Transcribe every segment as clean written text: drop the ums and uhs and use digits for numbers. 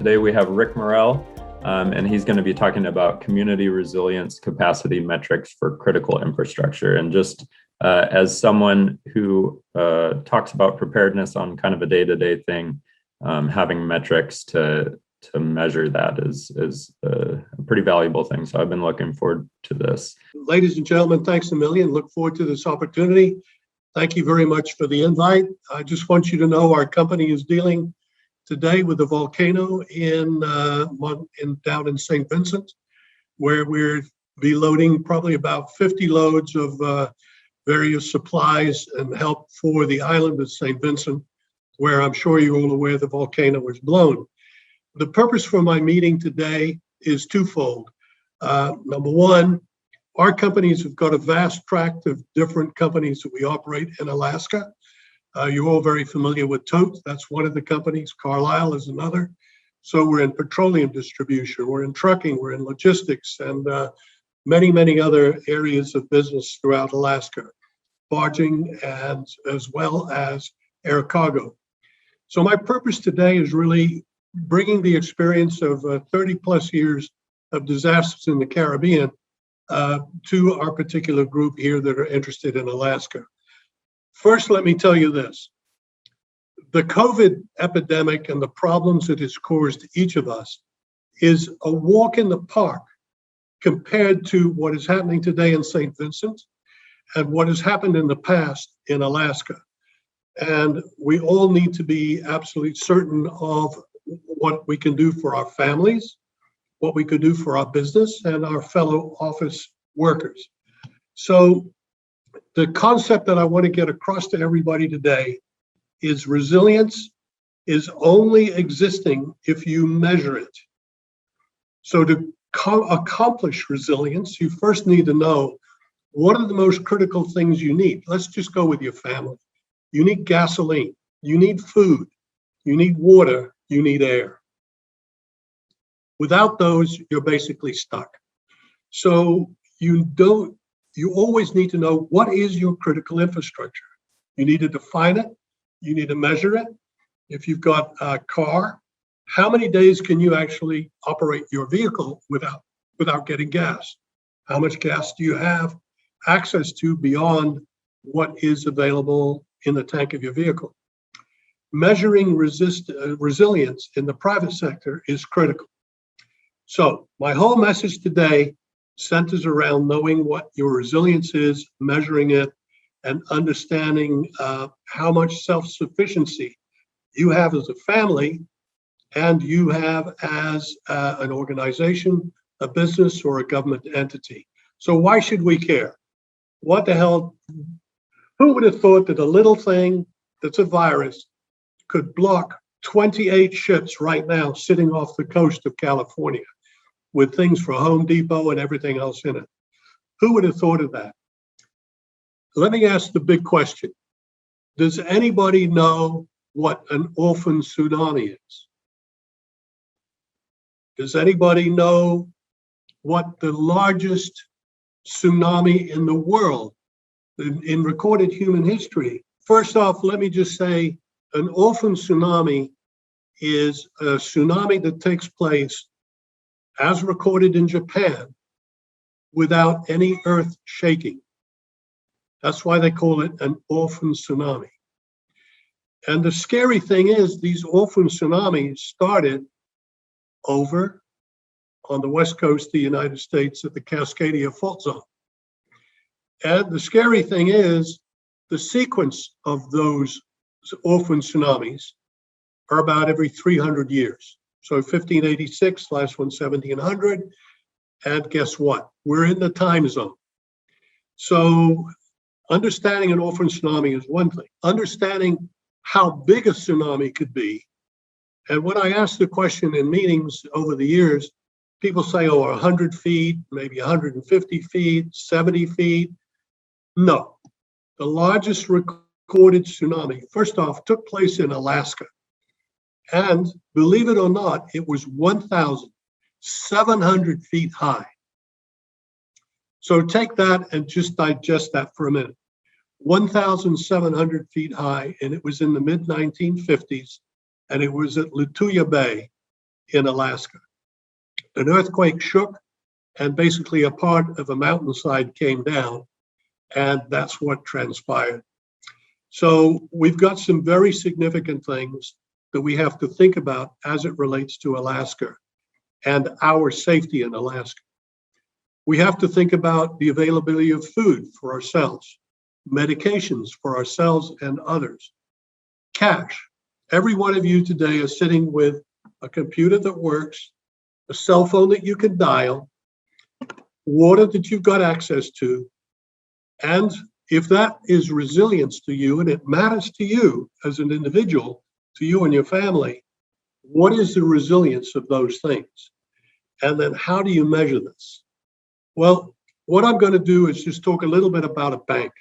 Today we have Rick Morell, and he's going to be talking about community resilience capacity metrics for critical infrastructure. And just as someone who talks about preparedness on kind of a day-to-day thing, having metrics to measure that is a pretty valuable thing. So I've been looking forward to this. Ladies and gentlemen, thanks a million. Look forward to this opportunity. Thank you very much for the invite. I just want you to know our company is dealing today with a volcano down in St. Vincent, where we're be loading probably about 50 loads of various supplies and help for the island of St. Vincent, where I'm sure you're all aware the volcano was blown. The purpose for my meeting today is twofold. Number one, our companies have got a vast tract of different companies that we operate in Alaska. You're all very familiar with Tote. That's one of the companies. Carlisle is another. So we're in petroleum distribution, we're in trucking, we're in logistics, and many, many other areas of business throughout Alaska, barging and as well as air cargo. So my purpose today is really bringing the experience of 30 plus years of disasters in the Caribbean to our particular group here that are interested in Alaska. First, let me tell you this. The COVID epidemic and the problems it has caused each of us is a walk in the park compared to what is happening today in St. Vincent and what has happened in the past in Alaska. And we all need to be absolutely certain of what we can do for our families, what we could do for our business and our fellow office workers. So the concept that I want to get across to everybody today is resilience is only existing if you measure it. So to accomplish resilience, you first need to know what are the most critical things you need. Let's just go with your family. You need gasoline, you need food, you need water, you need air. Without those, you're basically stuck. So you always need to know what is your critical infrastructure. You need to define it. You need to measure it. If you've got a car, how many days can you actually operate your vehicle without getting gas? How much gas do you have access to beyond what is available in the tank of your vehicle? Measuring resilience in the private sector is critical. So my whole message today centers around knowing what your resilience is, measuring it, and understanding how much self-sufficiency you have as a family and you have as an organization, a business, or a government entity. So why should we care? What the hell? Who would have thought that a little thing that's a virus could block 28 ships right now sitting off the coast of California with things for Home Depot and everything else in it? Who would have thought of that? Let me ask the big question. Does anybody know what an orphan tsunami is? Does anybody know what the largest tsunami in the world in recorded human history? First off, let me just say an orphan tsunami is a tsunami that takes place as recorded in Japan without any earth shaking. That's why they call it an orphan tsunami. And the scary thing is these orphan tsunamis started over on the west coast of the United States at the Cascadia Fault Zone. And the scary thing is the sequence of those orphan tsunamis are about every 300 years. So 1586, last one 1700, and guess what? We're in the time zone. So understanding an orphan tsunami is one thing. Understanding how big a tsunami could be. And when I ask the question in meetings over the years, people say, oh, 100 feet, maybe 150 feet, 70 feet. No, the largest recorded tsunami, first off, took place in Alaska. And believe it or not, it was 1,700 feet high. So take that and just digest that for a minute. 1,700 feet high, and it was in the mid-1950s, and it was at Lituya Bay, in Alaska. An earthquake shook, and basically a part of a mountainside came down, and that's what transpired. So we've got some very significant things that we have to think about as it relates to Alaska and our safety in Alaska. We have to think about the availability of food for ourselves, medications for ourselves and others, cash. Every one of you today is sitting with a computer that works, a cell phone that you can dial, water that you've got access to, and if that is resilience to you and it matters to you as an individual, to you and your family, what is the resilience of those things? And then how do you measure this? Well, what I'm going to do is just talk a little bit about a bank.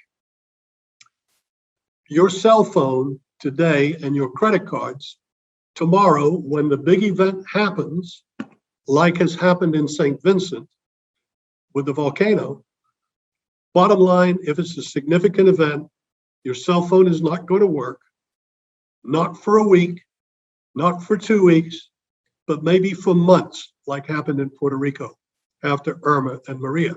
Your cell phone today and your credit cards, tomorrow, when the big event happens, like has happened in St. Vincent with the volcano, bottom line, if it's a significant event, your cell phone is not going to work, not for a week, not for 2 weeks, but maybe for months, like happened in Puerto Rico after Irma and Maria.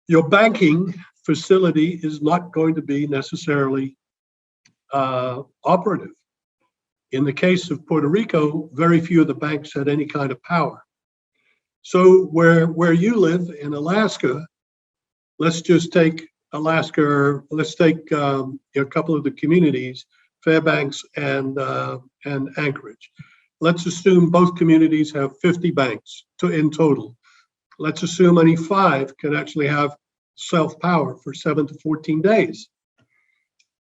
Your banking facility is not going to be necessarily operative. In the case of Puerto Rico, very few of the banks had any kind of power. So where you live in Alaska, let's just take Alaska, let's take a couple of the communities, Fairbanks and Anchorage. Let's assume both communities have 50 banks in total. Let's assume only 5 can actually have self-power for 7 to 14 days.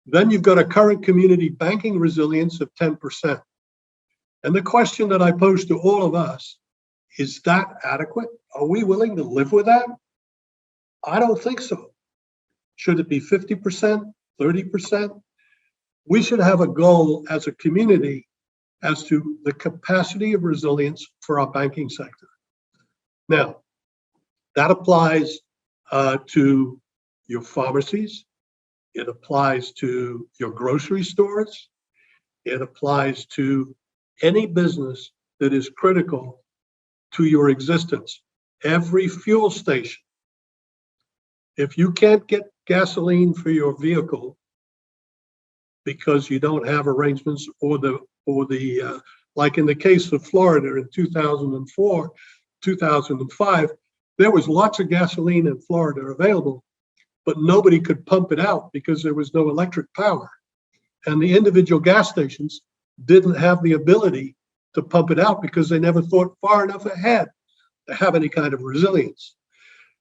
Then you've got a current community banking resilience of 10%. And the question that I pose to all of us, is that adequate? Are we willing to live with that? I don't think so. Should it be 50%, 30%? We should have a goal as a community as to the capacity of resilience for our banking sector. Now, that applies to your pharmacies. It applies to your grocery stores. It applies to any business that is critical to your existence. Every fuel station. If you can't get gasoline for your vehicle because you don't have arrangements or the like in the case of Florida in 2004, 2005, there was lots of gasoline in Florida available, but nobody could pump it out because there was no electric power. And the individual gas stations didn't have the ability to pump it out because they never thought far enough ahead to have any kind of resilience.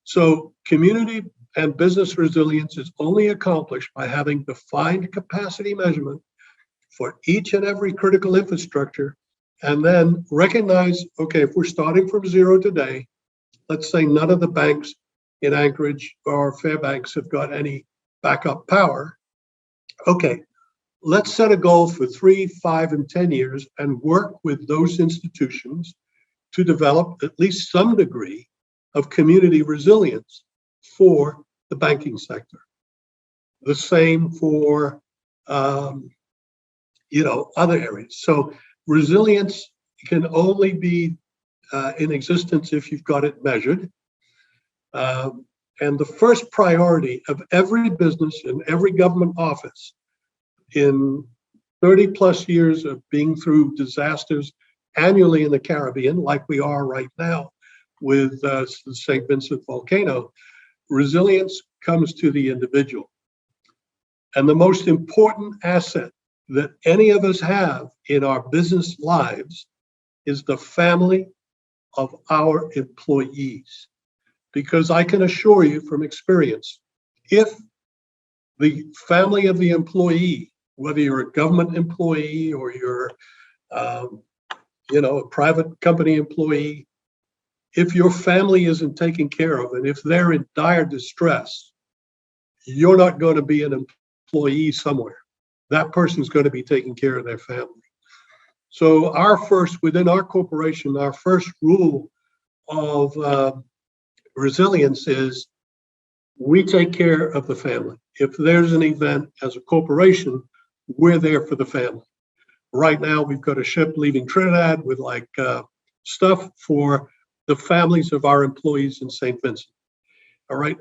So community and business resilience is only accomplished by having defined capacity measurement for each and every critical infrastructure, and then recognize, okay, if we're starting from zero today, let's say none of the banks in Anchorage or Fairbanks have got any backup power. Okay, let's set a goal for 3, 5, and 10 years and work with those institutions to develop at least some degree of community resilience for the banking sector. The same for other areas. So resilience can only be in existence if you've got it measured. And the first priority of every business and every government office in 30 plus years of being through disasters annually in the Caribbean, like we are right now with the St. Vincent volcano, resilience comes to the individual. And the most important asset that any of us have in our business lives is the family of our employees. Because I can assure you from experience, if the family of the employee, whether you're a government employee or you're a private company employee, if your family isn't taken care of and if they're in dire distress, you're not going to be an employee somewhere. That person's going to be taking care of their family. So within our corporation, our first rule of resilience is we take care of the family. If there's an event as a corporation, we're there for the family. Right now, we've got a ship leaving Trinidad with stuff for the families of our employees in St. Vincent. All right.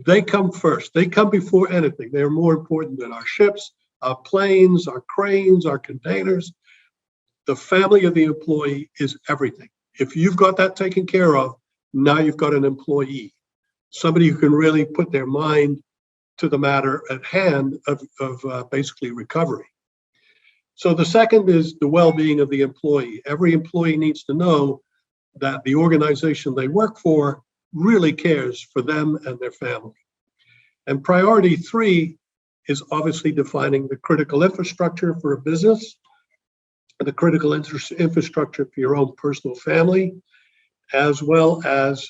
They come first. They come before anything. They're more important than our ships, our planes, our cranes, our containers. The family of the employee is everything. If you've got that taken care of, now you've got an employee, somebody who can really put their mind to the matter at hand of basically recovery. So the second is the well-being of the employee. Every employee needs to know that the organization they work for really cares for them and their family. And priority 3 is obviously defining the critical infrastructure for a business, the critical infrastructure for your own personal family, as well as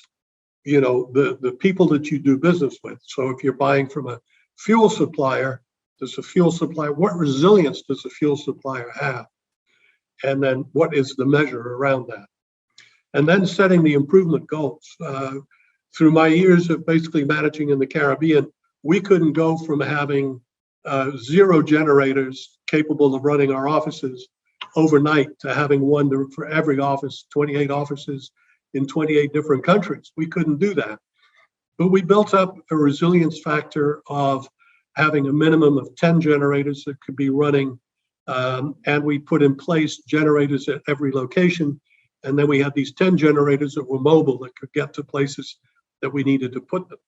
the people that you do business with. So if you're buying from a fuel supplier, what resilience does the fuel supplier have? And then what is the measure around that? And then setting the improvement goals. Through my years of basically managing in the Caribbean, we couldn't go from having 0 generators capable of running our offices overnight to having one for every office, 28 offices in 28 different countries. We couldn't do that. But we built up a resilience factor of having a minimum of 10 generators that could be running, and we put in place generators at every location. And then we had these 10 generators that were mobile that could get to places that we needed to put them.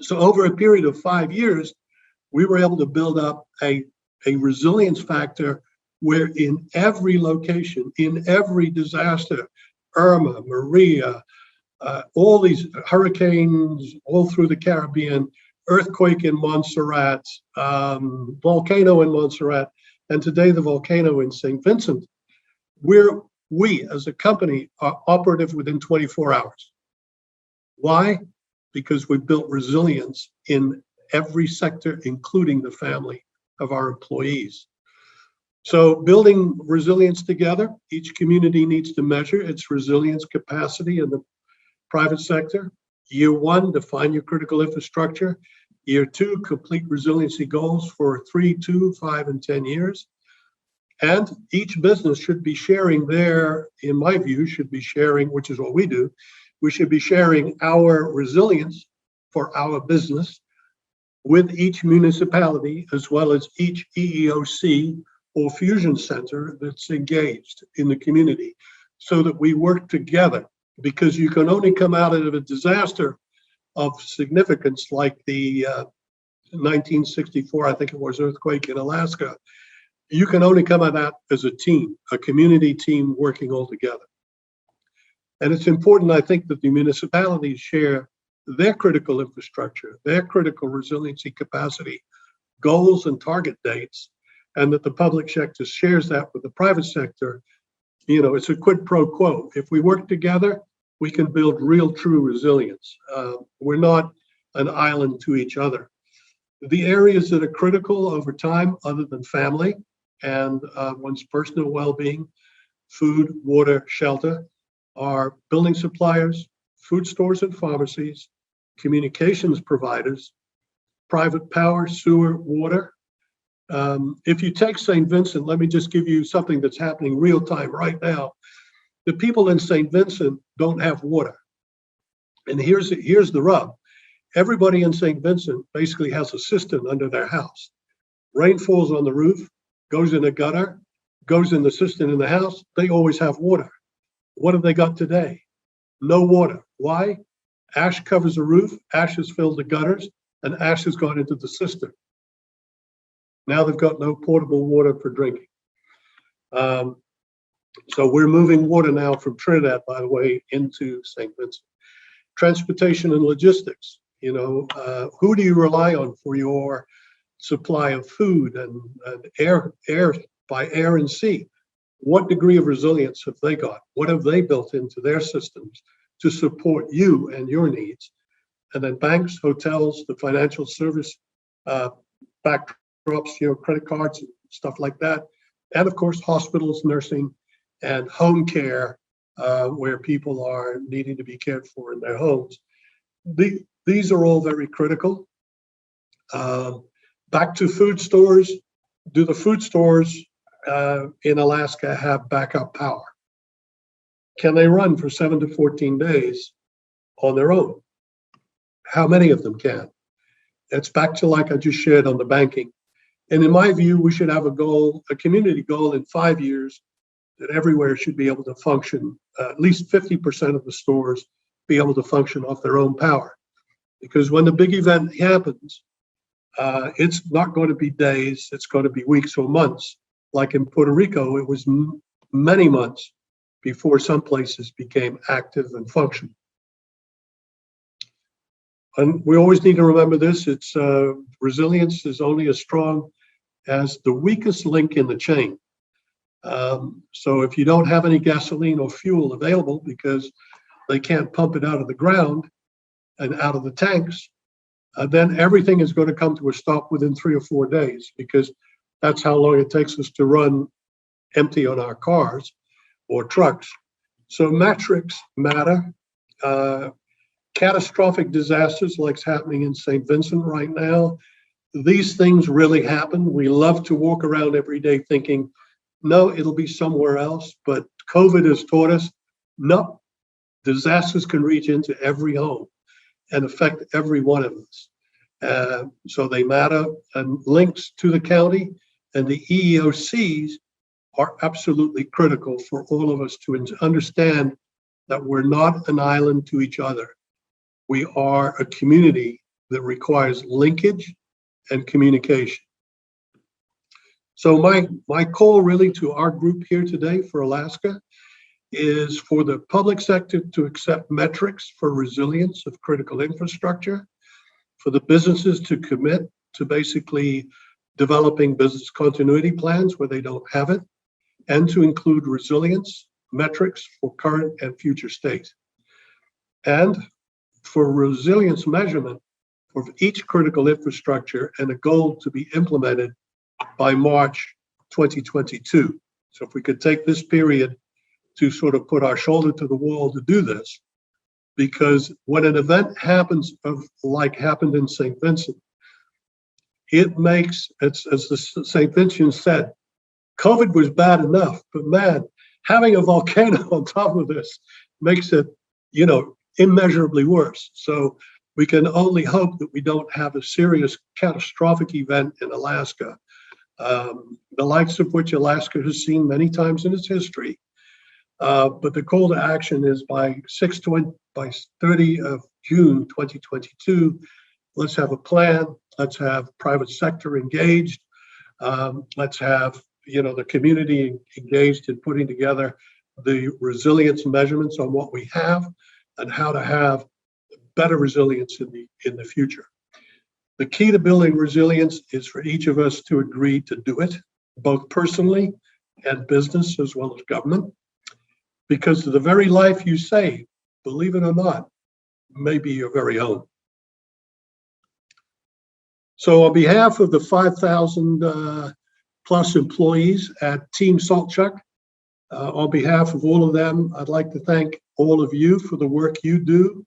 So over a period of 5 years, we were able to build up a resilience factor where in every location, in every disaster, Irma, Maria, all these hurricanes all through the Caribbean, earthquake in Montserrat, volcano in Montserrat, and today the volcano in St. Vincent, we as a company are operative within 24 hours. Why? Because we built resilience in every sector, including the family of our employees. So building resilience together, each community needs to measure its resilience capacity in the private sector. Year 1, define your critical infrastructure. Year 2, complete resiliency goals for 3, 2, 5, and 10 years. And each business should be sharing in my view, which is what we do, we should be sharing our resilience for our business with each municipality, as well as each EEOC or fusion center that's engaged in the community, so that we work together, because you can only come out of a disaster of significance like the 1964, I think it was, earthquake in Alaska. You can only come out of that as a team, a community team working all together. And it's important, I think, that the municipalities share their critical infrastructure, their critical resiliency capacity, goals and target dates, and that the public sector shares that with the private sector. It's a quid pro quo. If we work together, we can build real, true resilience. We're not an island to each other. The areas that are critical over time, other than family and one's personal well-being, food, water, shelter, are building suppliers, food stores and pharmacies, communications providers, private power, sewer, water. If you take St. Vincent, let me just give you something that's happening real time right now. The people in St. Vincent don't have water. And here's the rub. Everybody in St. Vincent basically has a cistern under their house. Rain falls on the roof, goes in a gutter, goes in the cistern in the house. They always have water. What have they got today? No water. Why? Ash covers the roof, ash has filled the gutters, and ash has gone into the cistern. Now they've got no portable water for drinking. So we're moving water now from Trinidad, by the way, into St. Vincent. Transportation and logistics. Who do you rely on for your supply of food and air by air and sea? What degree of resilience have they got? What have they built into their systems to support you and your needs? And then banks, hotels, the financial service backdrops, credit cards, stuff like that. And of course, hospitals, nursing, and home care, where people are needing to be cared for in their homes. These are all very critical. Back to food stores. Do the food stores in Alaska have backup power? Can they run for 7 to 14 days on their own? How many of them can? It's back to like I just shared on the banking. And in my view, we should have a goal, a community goal in 5 years that everywhere should be able to function, at least 50% of the stores be able to function off their own power. Because when the big event happens, it's not going to be days, it's going to be weeks or months. Like in Puerto Rico, it was many months before some places became active and functional. And we always need to remember this, it's resilience is only as strong as the weakest link in the chain. So if you don't have any gasoline or fuel available because they can't pump it out of the ground and out of the tanks, then everything is going to come to a stop within 3 or 4 days, because that's how long it takes us to run empty on our cars or trucks. So metrics matter. Catastrophic disasters like happening in St. Vincent right now, these things really happen. We love to walk around every day thinking, no, it'll be somewhere else. But COVID has taught us, no, disasters can reach into every home and affect every one of us. So they matter, and links to the county and the EEOCs are absolutely critical for all of us to understand that we're not an island to each other. We are a community that requires linkage and communication. So my call really to our group here today for Alaska is for the public sector to accept metrics for resilience of critical infrastructure, for the businesses to commit to basically developing business continuity plans where they don't have it, and to include resilience metrics for current and future state. And for resilience measurement of each critical infrastructure, and a goal to be implemented by March 2022. So if we could take this period to sort of put our shoulder to the wall to do this, because when an event happens of like happened in St. Vincent, it makes, it's, as the St. Vincent said, COVID was bad enough, but man, having a volcano on top of this makes it, immeasurably worse. So we can only hope that we don't have a serious catastrophic event in Alaska, the likes of which Alaska has seen many times in its history. But the call to action is by 30 of June 2022, let's have a plan. Let's have private sector engaged. Let's have the community engaged in putting together the resilience measurements on what we have and how to have better resilience in the future. The key to building resilience is for each of us to agree to do it, both personally and business as well as government, because the very life you save, believe it or not, may be your very own. So on behalf of the 5,000 plus employees at Team Saltchuk, on behalf of all of them, I'd like to thank all of you for the work you do,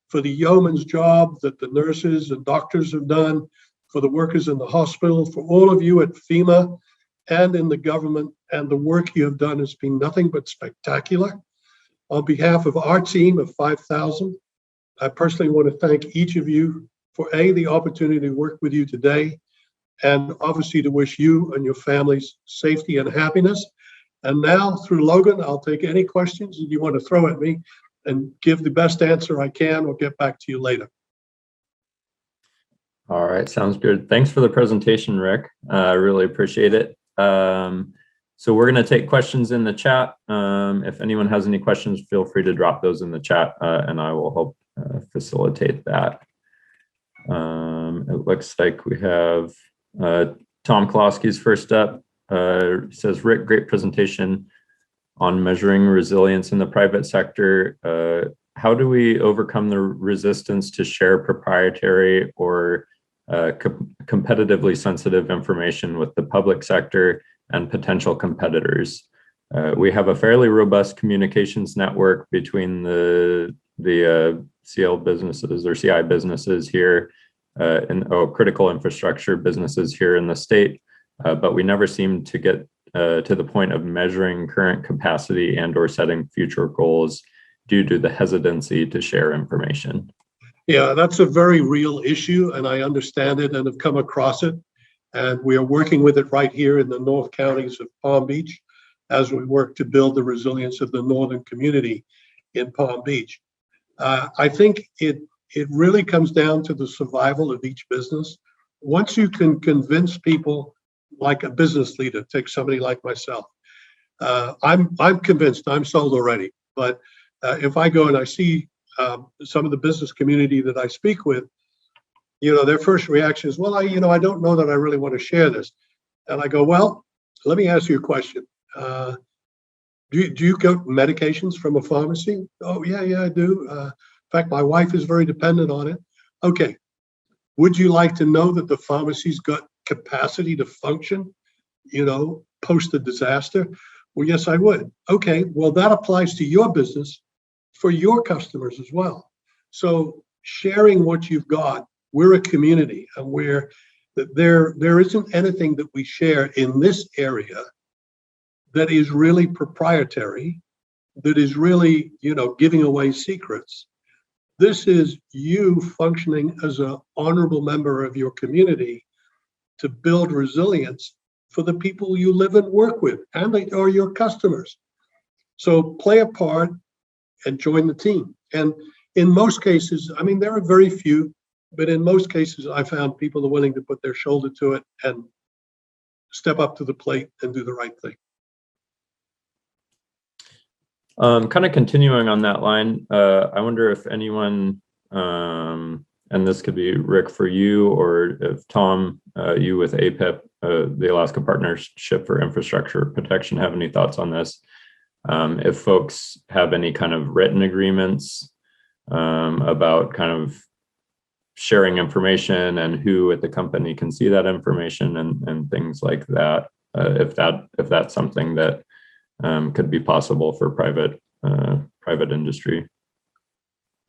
for the yeoman's job that the nurses and doctors have done, for the workers in the hospital, for all of you at FEMA and in the government, and the work you have done has been nothing but spectacular. On behalf of our team of 5,000, I personally want to thank each of you for the opportunity to work with you today, and obviously to wish you and your families safety and happiness. And now through Logan, I'll take any questions that you want to throw at me and give the best answer I can, or get back to you later. All right, sounds good. Thanks for the presentation, Rick. I really appreciate it. So we're going to take questions in the chat. If anyone has any questions, feel free to drop those in the chat, and I will help facilitate that. It looks like we have Tom Klosky's first up. Says, Rick, great presentation on measuring resilience in the private sector. How do we overcome the resistance to share proprietary or competitively sensitive information with the public sector and potential competitors? We have a fairly robust communications network between the CL businesses or CI businesses here and critical infrastructure businesses here in the state, but we never seem to get to the point of measuring current capacity and or setting future goals due to the hesitancy to share information? Yeah, that's a very real issue, and I understand it and have come across it. And we are working with it right here in the North Counties of Palm Beach as we work to build the resilience of the northern community in Palm Beach. I think it really comes down to the survival of each business. Once you can convince people, like a business leader, take somebody like myself, I'm convinced, I'm sold already. But if I go and I see some of the business community that I speak with, their first reaction is, well, I don't know that I really want to share this. And I go, well, let me ask you a question. Do you get medications from a pharmacy? Oh, yeah, I do. In fact, my wife is very dependent on it. Okay. Would you like to know that the pharmacy's got capacity to function, post a disaster? Well, yes, I would. Okay. Well, that applies to your business for your customers as well. So sharing what you've got, we're a community, and there isn't anything that we share in this area that is really proprietary, that is really, giving away secrets. This is you functioning as an honorable member of your community to build resilience for the people you live and work with, and they are your customers. So play a part and join the team. And in most cases, there are very few, but in most cases, I found people are willing to put their shoulder to it and step up to the plate and do the right thing. Kind of continuing on that line, I wonder if anyone, and this could be Rick for you, or if Tom, you with APIP, the Alaska Partnership for Infrastructure Protection, have any thoughts on this. If folks have any kind of written agreements about kind of sharing information and who at the company can see that information and things like that, if that's something that could be possible for private industry.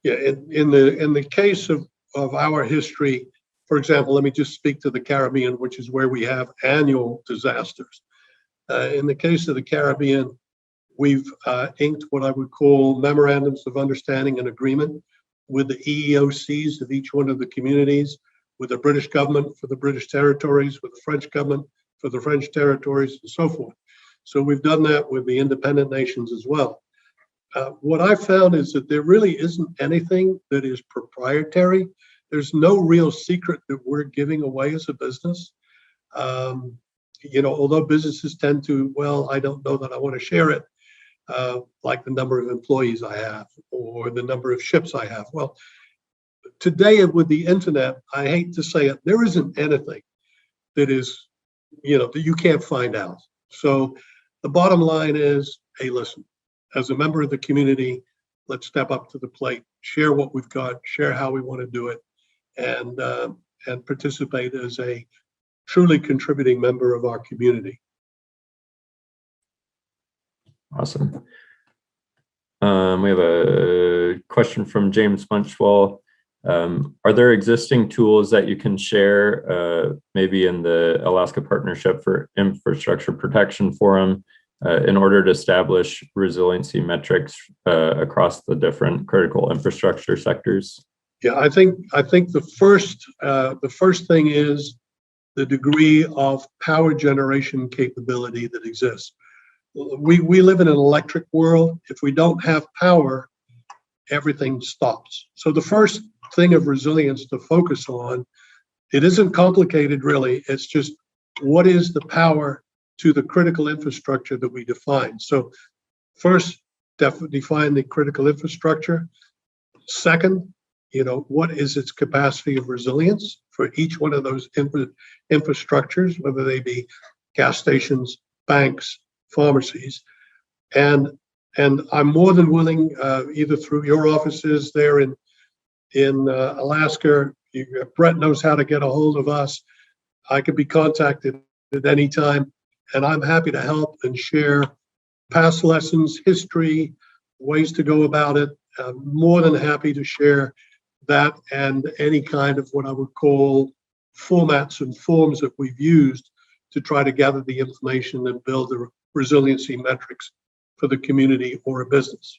Yeah, in the case of our history, for example, let me just speak to the Caribbean, which is where we have annual disasters. In the case of the Caribbean, we've inked what I would call memorandums of understanding and agreement with the EEOCs of each one of the communities, with the British government for the British territories, with the French government for the French territories, and so forth. So we've done that with the independent nations as well. What I found is that there really isn't anything that is proprietary. There's no real secret that we're giving away as a business. Although businesses tend to, well, I don't know that I want to share it, like the number of employees I have or the number of ships I have. Well, today with the internet, I hate to say it, there isn't anything that is, that you can't find out. So the bottom line is, hey, listen, as a member of the community, let's step up to the plate, share what we've got, share how we want to do it, and participate as a truly contributing member of our community. Awesome. We have a question from James Munchwell. Are there existing tools that you can share, maybe in the Alaska Partnership for Infrastructure Protection Forum, in order to establish resiliency metrics across the different critical infrastructure sectors? Yeah, I think the first thing is the degree of power generation capability that exists. We live in an electric world. If we don't have power, everything stops. So the first thing of resilience to focus on, it isn't complicated really. It's just, what is the power to the critical infrastructure that we define? So first, define the critical infrastructure. Second, what is its capacity of resilience for each one of those infrastructures, whether they be gas stations, banks, pharmacies. And I'm more than willing, either through your offices there in Alaska, Brett knows how to get a hold of us. I can be contacted at any time, and I'm happy to help and share past lessons, history, ways to go about it. I'm more than happy to share that and any kind of what I would call formats and forms that we've used to try to gather the information and build the resiliency metrics for the community or a business.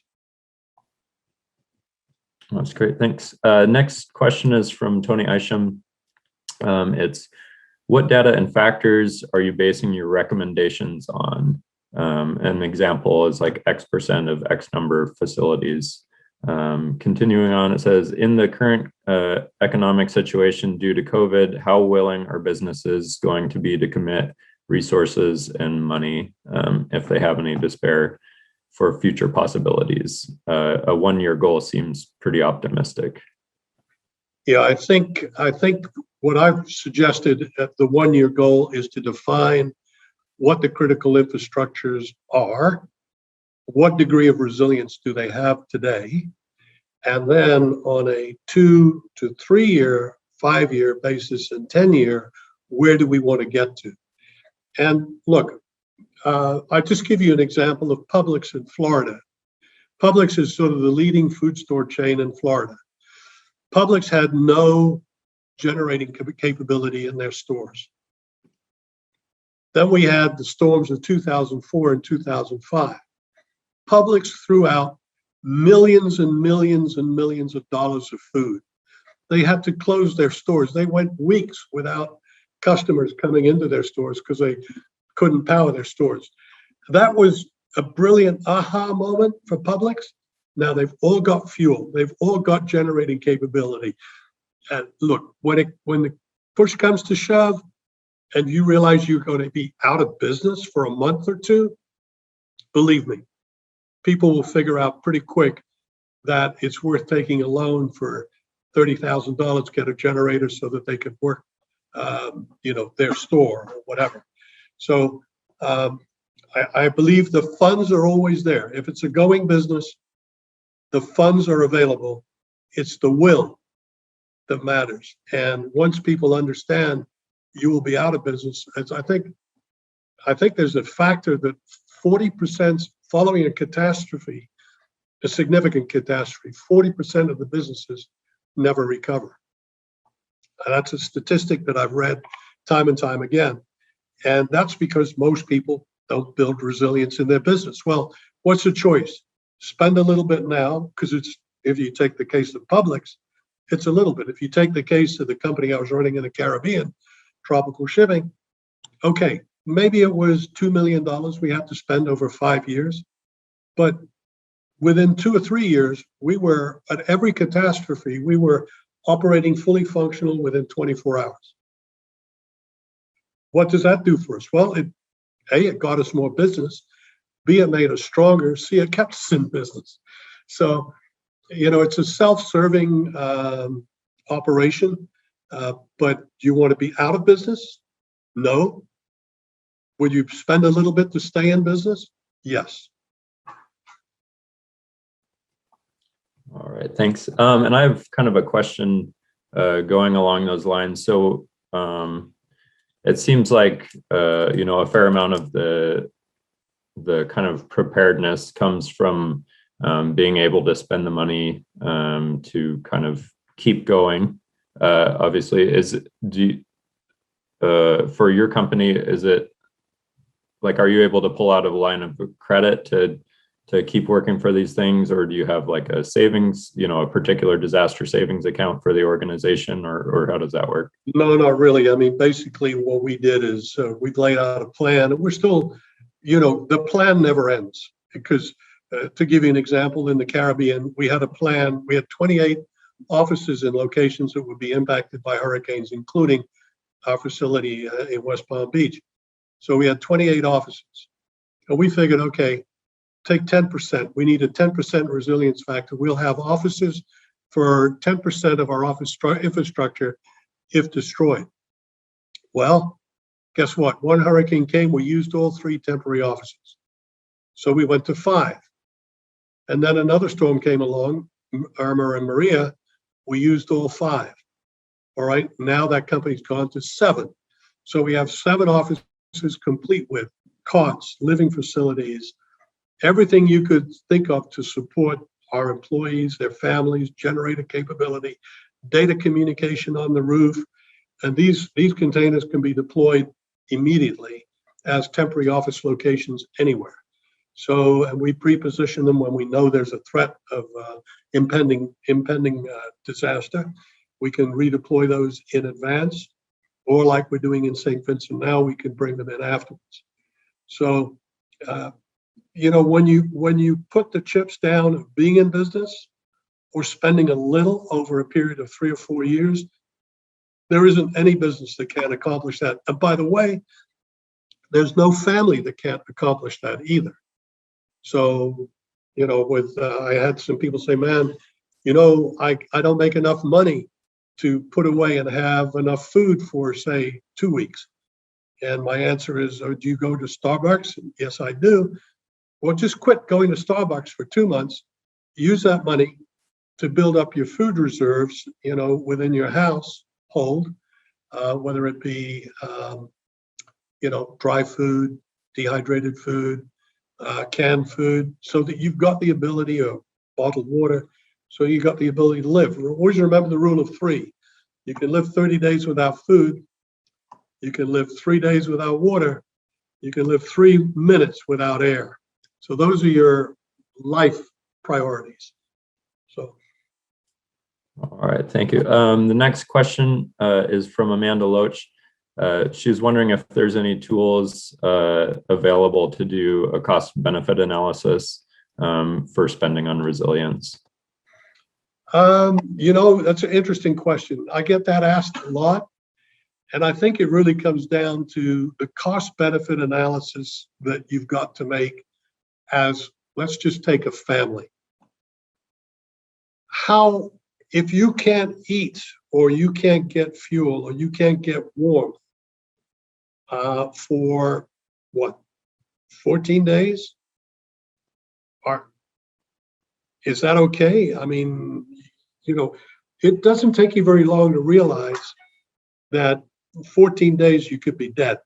That's great, thanks. Next question is from Tony Isham. It's, what data and factors are you basing your recommendations on? An example is like X% of X number of facilities. Continuing on, it says, in the current economic situation due to COVID, how willing are businesses going to be to commit resources and money, if they have any to spare, for future possibilities? A one-year goal seems pretty optimistic. Yeah, I think what I've suggested at the one-year goal is to define what the critical infrastructures are, what degree of resilience do they have today, and then on a 2 to 3 year, 5-year basis and 10-year, where do we want to get to? And look, I'll just give you an example of Publix in Florida. Publix is sort of the leading food store chain in Florida. Publix had no generating capability in their stores. Then we had the storms of 2004 and 2005. Publix threw out millions and millions and millions of dollars of food. They had to close their stores. They went weeks without customers coming into their stores because they couldn't power their stores. That was a brilliant aha moment for Publix. Now they've all got fuel. They've all got generating capability. And look, when the push comes to shove and you realize you're going to be out of business for a month or two, believe me, people will figure out pretty quick that it's worth taking a loan for $30,000 to get a generator so that they could work, their store or whatever. So I believe the funds are always there. If it's a going business, the funds are available. It's the will that matters. And once people understand you will be out of business, I think there's a factor that 40% following a catastrophe, a significant catastrophe, 40% of the businesses never recover. And that's a statistic that I've read time and time again. And that's because most people don't build resilience in their business. Well, what's the choice? Spend a little bit now, because if you take the case of Publix, it's a little bit. If you take the case of the company I was running in the Caribbean, Tropical Shipping, okay, maybe it was $2 million we had to spend over 5 years, but within 2 or 3 years, we were, at every catastrophe, we were operating fully functional within 24 hours. What does that do for us? Well, it got us more business. B, it made us stronger. C, it kept us in business. So, it's a self-serving operation, but do you want to be out of business? No. Would you spend a little bit to stay in business? Yes. All right, thanks. And I have kind of a question going along those lines. So it seems like, a fair amount of the kind of preparedness comes from being able to spend the money to kind of keep going. Obviously, for your company, is it like, are you able to pull out of a line of credit to keep working for these things, or do you have like a savings, a particular disaster savings account for the organization, or how does that work? No, not really. I mean, basically what we did is we've laid out a plan, and we're still, the plan never ends, because to give you an example, in the Caribbean, we had a plan. We had 28 offices in locations that would be impacted by hurricanes, including our facility in West Palm Beach. So we had 28 offices, and we figured, okay, take 10%. We need a 10% resilience factor. We'll have offices for 10% of our office infrastructure if destroyed. Well, guess what? One hurricane came, we used all 3 temporary offices. So we went to 5. And then another storm came along, Irma and Maria, we used all 5. All right, now that company's gone to 7. So we have 7 offices complete with cots, living facilities, everything you could think of to support our employees, their families, generator capability, data communication on the roof. And these containers can be deployed immediately as temporary office locations anywhere. So, and we pre-position them when we know there's a threat of impending disaster. We can redeploy those in advance, or like we're doing in St. Vincent now, we can bring them in afterwards. So, when you put the chips down of being in business or spending a little over a period of 3 or 4 years, there isn't any business that can accomplish that. And by the way, there's no family that can't accomplish that either. So, I had some people say, man, I don't make enough money to put away and have enough food for, say, 2 weeks. And my answer is, do you go to Starbucks? Yes, I do. Well, just quit going to Starbucks for 2 months. Use that money to build up your food reserves, within your household, whether it be, dry food, dehydrated food, canned food, so that you've got the ability, of bottled water, so you got the ability to live. Always remember the rule of 3. You can live 30 days without food. You can live 3 days without water. You can live 3 minutes without air. So those are your life priorities. So. All right, thank you. The next question is from Amanda Loach. She's wondering if there's any tools available to do a cost-benefit analysis for spending on resilience. That's an interesting question. I get that asked a lot. And I think it really comes down to the cost-benefit analysis that you've got to make as, let's just take a family. If you can't eat, or you can't get fuel, or you can't get warmth for 14 days? Is that okay? I mean, it doesn't take you very long to realize that 14 days you could be dead.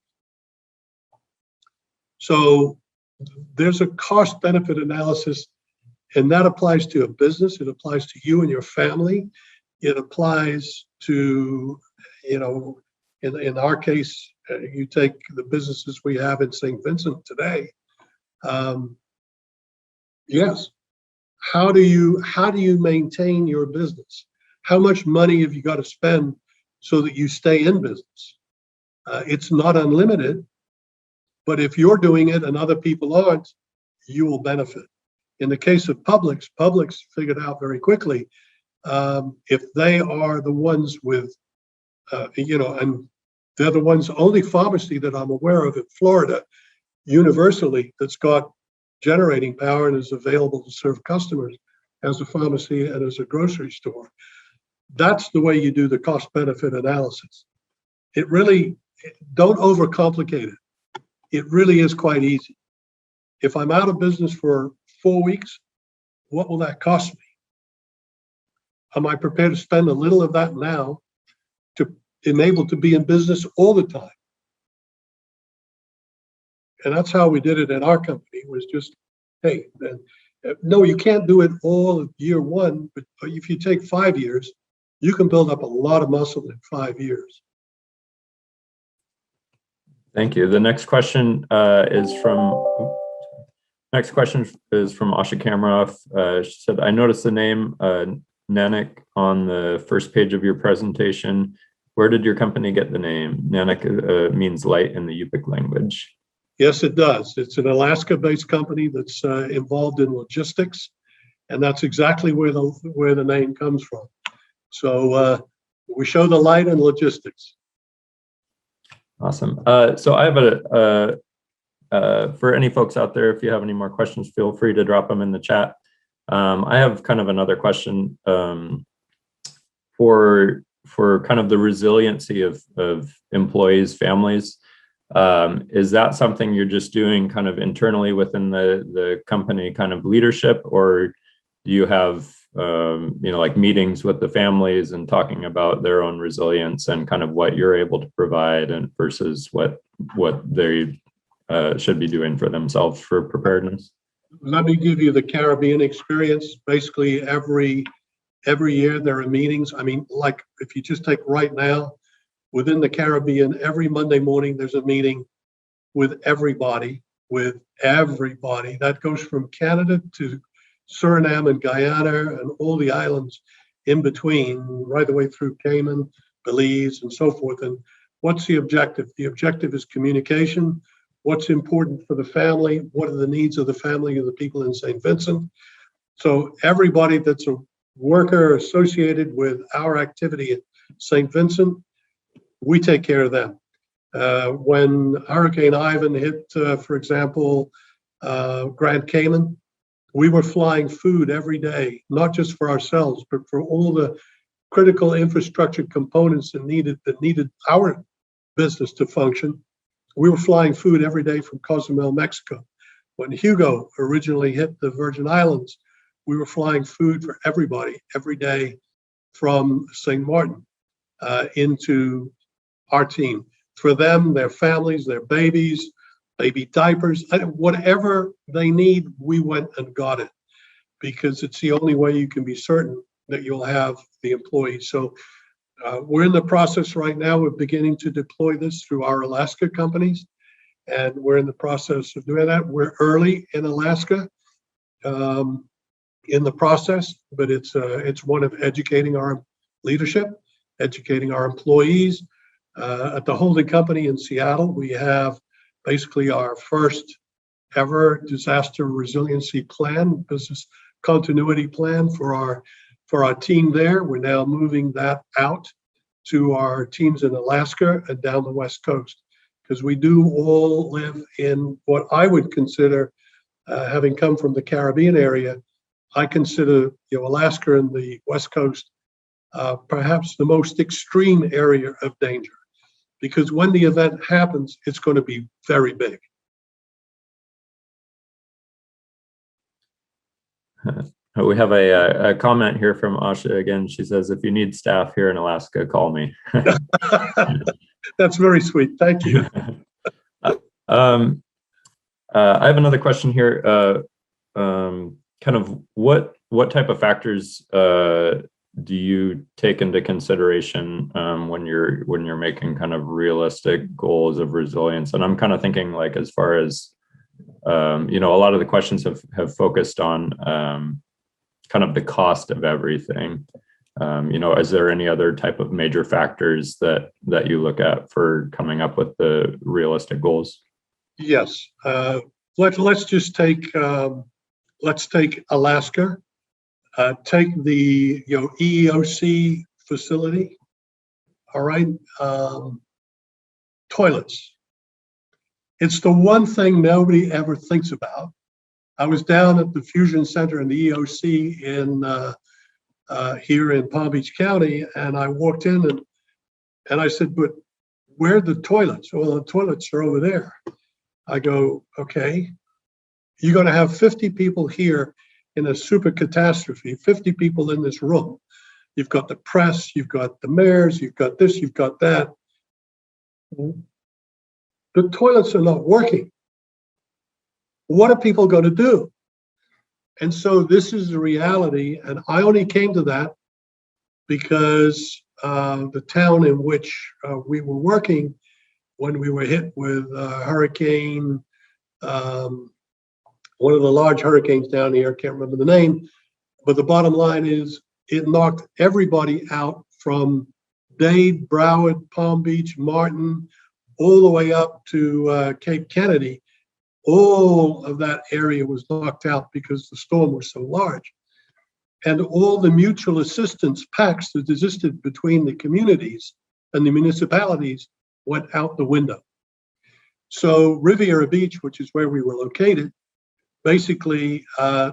So there's a cost benefit analysis, and that applies to a business. It applies to you and your family. It applies to, in our case, you take the businesses we have in St. Vincent today. Yes. How do you maintain your business? How much money have you got to spend so that you stay in business? It's not unlimited, but if you're doing it and other people aren't, you will benefit. In the case of Publix figured out very quickly, if they are the ones with, and they're the ones, only pharmacy that I'm aware of in Florida, universally, that's got generating power and is available to serve customers as a pharmacy and as a grocery store. That's the way you do the cost benefit analysis. Don't overcomplicate it. It really is quite easy. If I'm out of business for 4 weeks, what will that cost me? Am I prepared to spend a little of that now to enable to be in business all the time? And that's how we did it in our company, was just, hey, no, you can't do it all year one, but if you take 5 years, you can build up a lot of muscle in 5 years. Thank you. The next question is from Asha Kamarov. She said, I noticed the name Nanak on the first page of your presentation. Where did your company get the name? Nanak means light in the Yupik language. Yes, it does. It's an Alaska-based company that's involved in logistics, and that's exactly where the name comes from. So we show the light in logistics. Awesome. So I have for any folks out there, if you have any more questions, feel free to drop them in the chat. I have kind of another question for kind of the resiliency of employees, families. Is that something you're just doing kind of internally within the company kind of leadership, or do you have like meetings with the families and talking about their own resilience and kind of what you're able to provide and versus what they should be doing for themselves for preparedness? Let me give you the Caribbean experience. Basically, every year there are meetings. I mean, like if you just take right now, within the Caribbean, every Monday morning, there's a meeting with everybody, That goes from Canada to Suriname and Guyana and all the islands in between, right the way through Cayman, Belize, and so forth. And what's the objective? The objective is communication. What's important for the family? What are the needs of the family of the people in St. Vincent? So everybody that's a worker associated with our activity at St. Vincent, we take care of them. When Hurricane Ivan hit, for example, Grand Cayman, we were flying food every day, not just for ourselves, but for all the critical infrastructure components that needed our business to function. We were flying food every day from Cozumel, Mexico. When Hugo originally hit the Virgin Islands, we were flying food for everybody every day from St. Martin into our team. For them, their families, their babies, baby diapers, whatever they need, we went and got it, because it's the only way you can be certain that you'll have the employees. So we're in the process right now of beginning to deploy this through our Alaska companies, and we're in the process of doing that. We're early in Alaska in the process, but it's one of educating our leadership, educating our employees. At the holding company in Seattle, we have basically our first ever disaster resiliency plan, business continuity plan for our team there. We're now moving that out to our teams in Alaska and down the West Coast, because we do all live in what I would consider, having come from the Caribbean area, I consider Alaska and the West Coast perhaps the most extreme area of danger, because when the event happens, it's going to be very big. We have a comment here from Asha again. She says, if you need staff here in Alaska, call me. That's very sweet. Thank you. I have another question here. Kind of what type of factors do you take into consideration when you're making kind of realistic goals of resilience? And I'm kind of thinking, like, as far as a lot of the questions have focused on kind of the cost of everything. Is there any other type of major factors that you look at for coming up with the realistic goals? Yes. Let's just take Alaska. Take the EEOC facility. All right. Toilets. It's the one thing nobody ever thinks about. I was down at the Fusion Center in the EOC here in Palm Beach County, and I walked in and I said, but where are the toilets? Well, the toilets are over there. I go, okay, you're going to have 50 people here in a super catastrophe, 50 people in this room. You've got the press, you've got the mayors, you've got this, you've got that. The toilets are not working. What are people going to do? And so this is the reality. And I only came to that because the town in which we were working when we were hit with hurricane, one of the large hurricanes down here, I can't remember the name, but the bottom line is it knocked everybody out from Dade, Broward, Palm Beach, Martin, all the way up to Cape Kennedy. All of that area was knocked out because the storm was so large. And all the mutual assistance pacts that existed between the communities and the municipalities went out the window. So Riviera Beach, which is where we were located, basically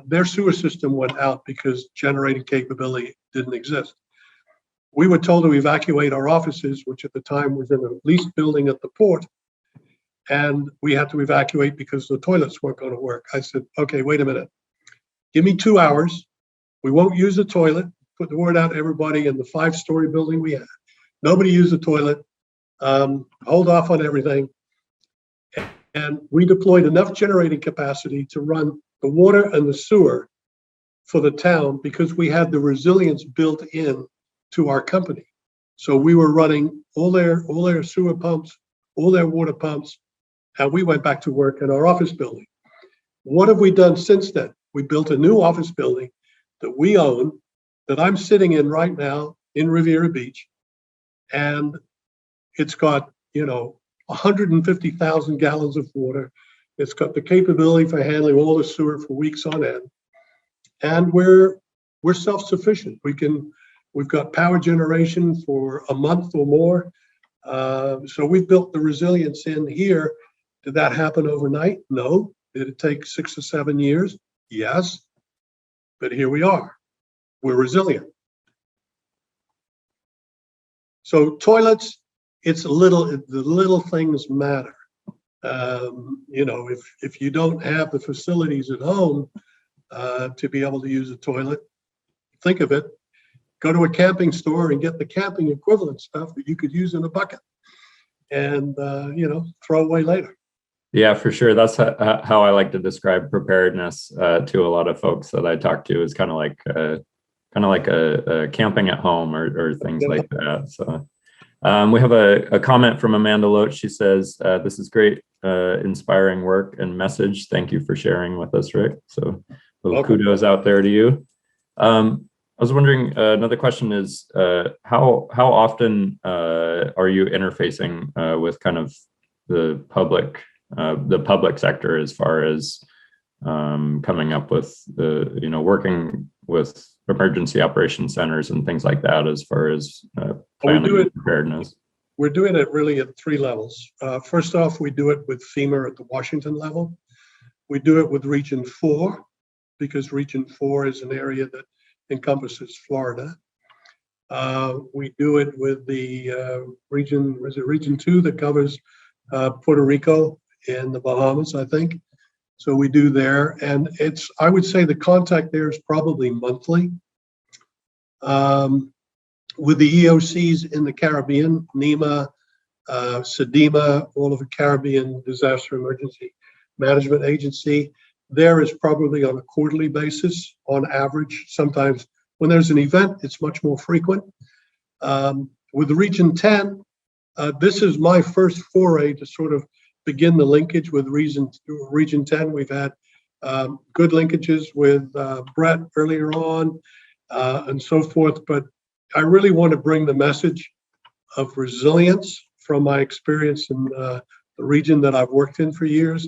their sewer system went out because generating capability didn't exist. We were told to evacuate our offices, which at the time was in a leased building at the port, and we had to evacuate because the toilets weren't going to work. I said, okay, wait a minute. Give me 2 hours. We won't use the toilet. Put the word out to everybody in the 5-story building we had. Nobody used the toilet. Hold off on everything. And we deployed enough generating capacity to run the water and the sewer for the town because we had the resilience built in to our company. So we were running all their sewer pumps, all their water pumps, and we went back to work in our office building. What have we done since then? We built a new office building that we own, that I'm sitting in right now in Riviera Beach. And it's got, 150,000 gallons of water. It's got the capability for handling all the sewer for weeks on end. And we're self-sufficient. We've got power generation for a month or more. So we've built the resilience in here. Did that happen overnight? No. Did it take 6 or 7 years? Yes. But here we are. We're resilient. So toilets, the little things matter. If you don't have the facilities at home to be able to use a toilet, think of it. Go to a camping store and get the camping equivalent stuff that you could use in a bucket and, throw away later. Yeah, for sure. That's how I like to describe preparedness to a lot of folks that I talk to, is kind of like a camping at home or things like that. So we have a comment from Amanda Loach. She says, this is great, inspiring work and message. Thank you for sharing with us, Rick. So little kudos out there to you. I was wondering, another question is, how often are you interfacing with kind of the public sector as far as coming up with working with emergency operation centers and things like that, as far as planning preparedness? We're doing it really at 3 levels. First off, we do it with FEMA at the Washington level. We do it with Region 4, because Region 4 is an area that encompasses Florida. We do it with the Region 2 that covers Puerto Rico and the Bahamas, I think. So we do there, and I would say the contact there is probably monthly. With the EOCs in the Caribbean, NEMA, SEDEMA, all of the Caribbean Disaster Emergency Management Agency, there is probably on a quarterly basis on average. Sometimes when there's an event, it's much more frequent. With the Region 10, this is my first foray to sort of begin the linkage with Region 10. We've had good linkages with Brett earlier on and so forth, but I really want to bring the message of resilience from my experience in the region that I've worked in for years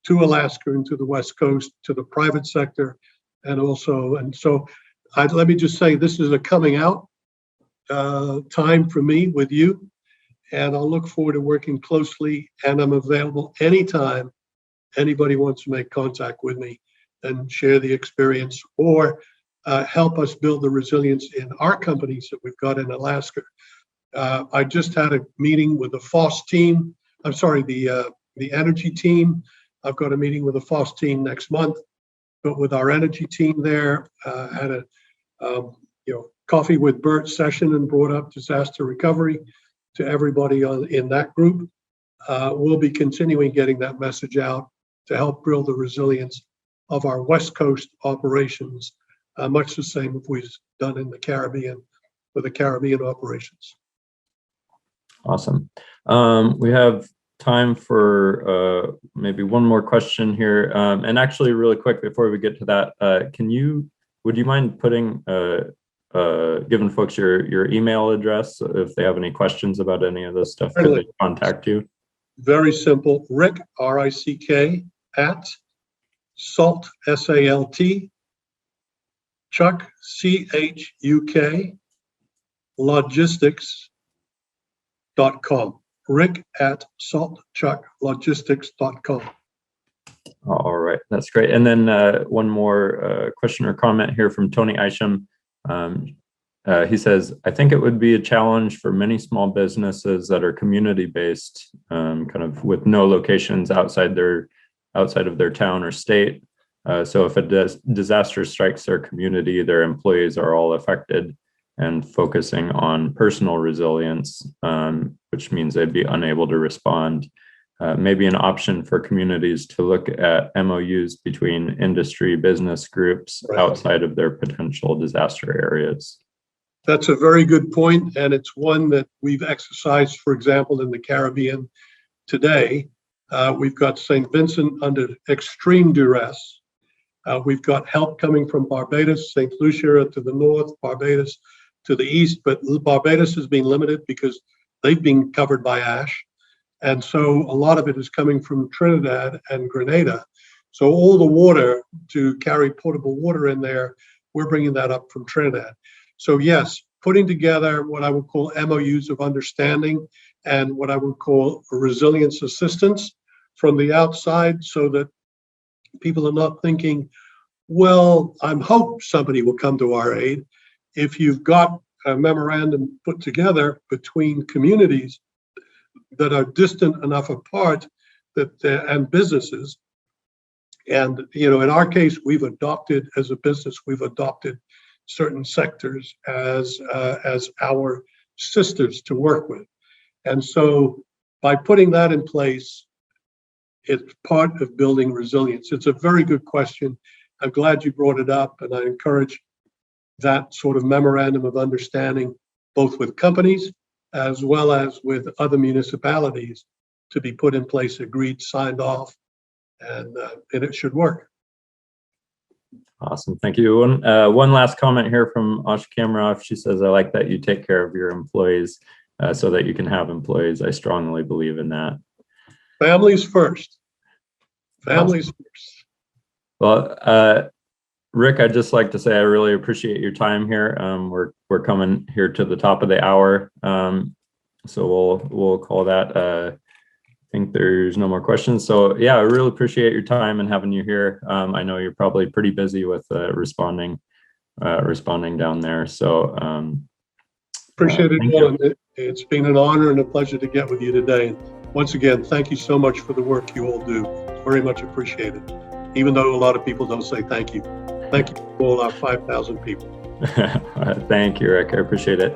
to Alaska and to the West Coast, to the private sector, and so let me just say, this is a coming out time for me with you, and I'll look forward to working closely, and I'm available anytime anybody wants to make contact with me and share the experience or help us build the resilience in our companies that we've got in Alaska. I just had a meeting with the FOSS team. I'm sorry, the energy team. I've got a meeting with the FOSS team next month, but with our energy team there, had a coffee with Bert session and brought up disaster recovery to everybody in that group. We'll be continuing getting that message out to help build the resilience of our West Coast operations, much the same as we've done in the Caribbean with the Caribbean operations. Awesome. We have time for maybe one more question here. And actually, really quick before we get to that, would you mind putting, giving folks your email address if they have any questions about any of this stuff? Could they contact you? Very simple. Rick, R-I-C-K, at SALT, S-A-L-T, Chuck, C-H-U-K, logistics.com. Rick at saltchucklogistics.com. All right, that's great. And then one more question or comment here from Tony Isham. He says, I think it would be a challenge for many small businesses that are community-based, kind of with no locations outside of their town or state. So if a disaster strikes their community, their employees are all affected, and focusing on personal resilience, which means they'd be unable to respond. Maybe an option for communities to look at MOUs between industry business groups outside of their potential disaster areas. That's a very good point, and it's one that we've exercised, for example, in the Caribbean today. We've got St. Vincent under extreme duress. We've got help coming from Barbados, St. Lucia to the north, Barbados to the east, but Barbados has been limited because they've been covered by ash. And so a lot of it is coming from Trinidad and Grenada. So all the water to carry potable water in there, we're bringing that up from Trinidad. So yes, putting together what I would call MOUs of understanding and what I would call resilience assistance from the outside, so that people are not thinking, well, I hope somebody will come to our aid. If you've got a memorandum put together between communities that are distant enough apart and businesses, and in our case, we've adopted as a business, we've adopted certain sectors as our sisters to work with. And so by putting that in place, it's part of building resilience. It's a very good question. I'm glad you brought it up, and I encourage that sort of memorandum of understanding, both with companies as well as with other municipalities, to be put in place, agreed, signed off, and it should work. Awesome. Thank you. One last comment here from Asha Kamrov. She says, I like that you take care of your employees so that you can have employees. I strongly believe in that. Families first. Families Awesome. first. Well, Rick, I'd just like to say I really appreciate your time here. We're coming here to the top of the hour, so we'll call that. I think there's no more questions. So yeah, I really appreciate your time and having you here. I know you're probably pretty busy with responding down there. So appreciate it, Will. It's been an honor and a pleasure to get with you today. And once again, thank you so much for the work you all do. It's very much appreciated, even though a lot of people don't say thank you. Thank you to all our 5,000 people. Thank you, Rick. I appreciate it.